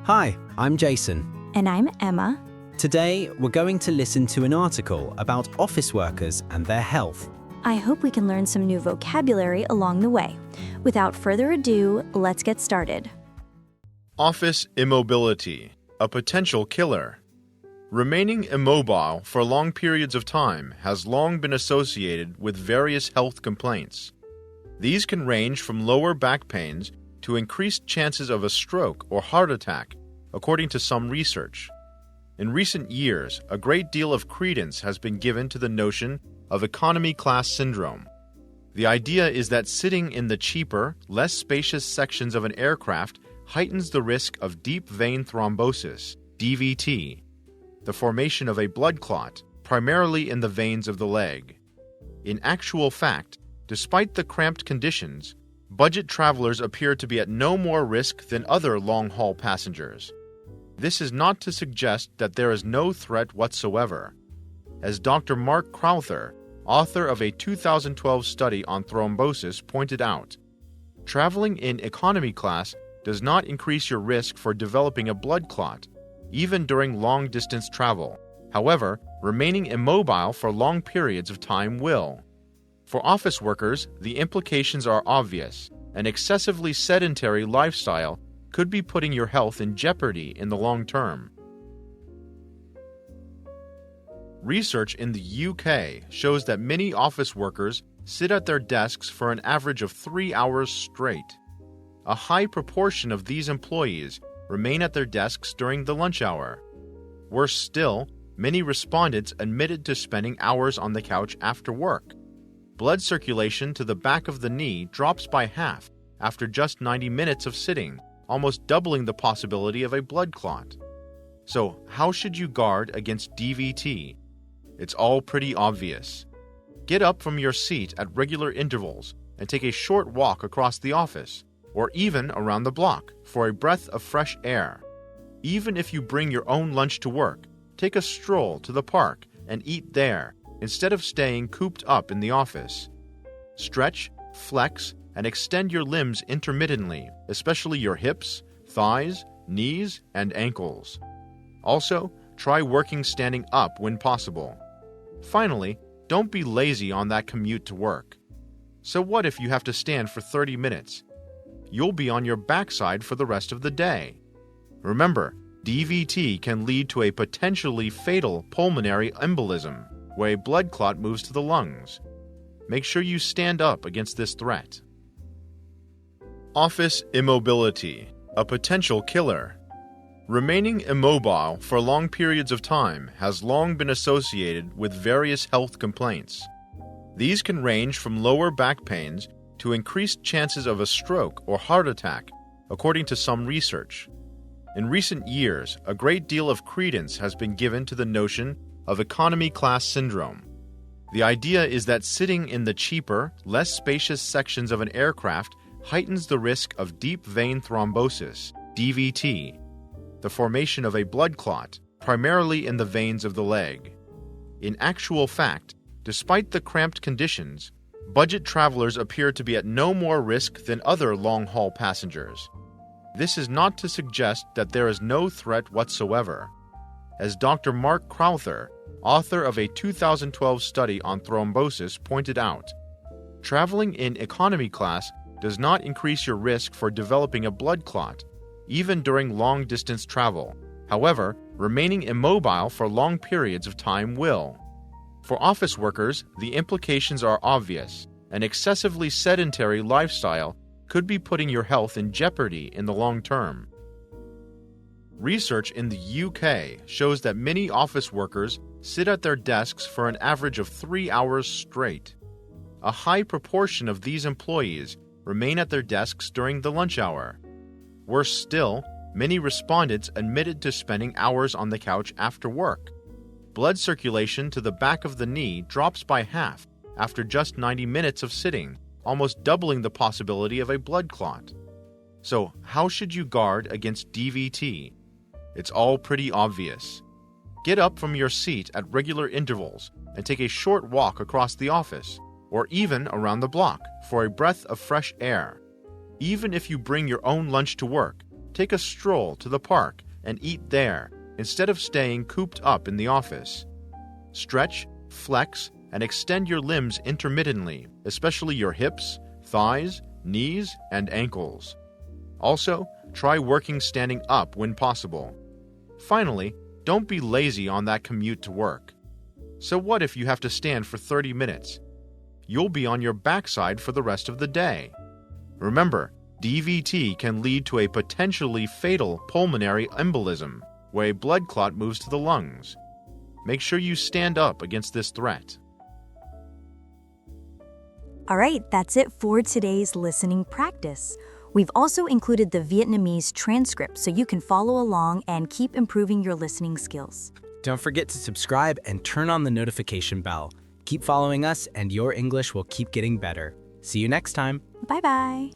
Hi, I'm Jason. And I'm Emma. Today, we're going to listen to an article about office workers and their health. I hope we can learn some new vocabulary along the way. Without further ado, let's get started. Office immobility, a potential killer. Remaining immobile for long periods of time has long been associated with various health complaints. These can range from lower back pains to increased chances of a stroke or heart attack, according to some research. In recent years, a great deal of credence has been given to the notion of economy class syndrome. The idea is that sitting in the cheaper, less spacious sections of an aircraft heightens the risk of deep vein thrombosis, DVT, the formation of a blood clot, primarily in the veins of the leg. In actual fact, despite the cramped conditions, budget travelers appear to be at no more risk than other long-haul passengers. This is not to suggest that there is no threat whatsoever. As Dr. Mark Crowther, author of a 2012 study on thrombosis, pointed out, traveling in economy class does not increase your risk for developing a blood clot, even during long-distance travel. However, remaining immobile for long periods of time will. For office workers, the implications are obvious. An excessively sedentary lifestyle could be putting your health in jeopardy in the long term. Research in the UK shows that many office workers sit at their desks for an average of 3 hours straight. A high proportion of these employees remain at their desks during the lunch hour. Worse still, many respondents admitted to spending hours on the couch after work. Blood circulation to the back of the knee drops by half after just 90 minutes of sitting, almost doubling the possibility of a blood clot. So, how should you guard against DVT? It's all pretty obvious. Get up from your seat at regular intervals and take a short walk across the office, or even around the block, for a breath of fresh air. Even if you bring your own lunch to work, take a stroll to the park and eat there, instead of staying cooped up in the office. Stretch, flex, and extend your limbs intermittently, especially your hips, thighs, knees, and ankles. Also, try working standing up when possible. Finally, don't be lazy on that commute to work. So what if you have to stand for 30 minutes? You'll be on your backside for the rest of the day. Remember, DVT can lead to a potentially fatal pulmonary embolism, where a blood clot moves to the lungs. Make sure you stand up against this threat. Office immobility, a potential killer. Remaining immobile for long periods of time has long been associated with various health complaints. These can range from lower back pains to increased chances of a stroke or heart attack, according to some research. In recent years, a great deal of credence has been given to the notion of economy class syndrome. The idea is that sitting in the cheaper, less spacious sections of an aircraft heightens the risk of deep vein thrombosis, DVT, the formation of a blood clot, primarily in the veins of the leg. In actual fact, despite the cramped conditions, budget travelers appear to be at no more risk than other long-haul passengers. This is not to suggest that there is no threat whatsoever. As Dr. Mark Crowther, author of a 2012 study on thrombosis, pointed out, traveling in economy class does not increase your risk for developing a blood clot, even during long-distance travel. However, remaining immobile for long periods of time will. For office workers, the implications are obvious. An excessively sedentary lifestyle could be putting your health in jeopardy in the long term. Research in the UK shows that many office workers sit at their desks for an average of 3 hours straight. A high proportion of these employees remain at their desks during the lunch hour. Worse still, many respondents admitted to spending hours on the couch after work. Blood circulation to the back of the knee drops by half after just 90 minutes of sitting, almost doubling the possibility of a blood clot. So, how should you guard against DVT? It's all pretty obvious. Get up from your seat at regular intervals and take a short walk across the office, or even around the block, for a breath of fresh air. Even if you bring your own lunch to work, take a stroll to the park and eat there instead of staying cooped up in the office. Stretch, flex, and extend your limbs intermittently, especially your hips, thighs, knees, and ankles. Also, try working standing up when possible. Finally, don't be lazy on that commute to work. So what if you have to stand for 30 minutes? You'll be on your backside for the rest of the day. Remember, DVT can lead to a potentially fatal pulmonary embolism, where a blood clot moves to the lungs. Make sure you stand up against this threat. All right, that's it for today's listening practice. We've also included the Vietnamese transcript so you can follow along and keep improving your listening skills. Don't forget to subscribe and turn on the notification bell. Keep following us and your English will keep getting better. See you next time. Bye-bye.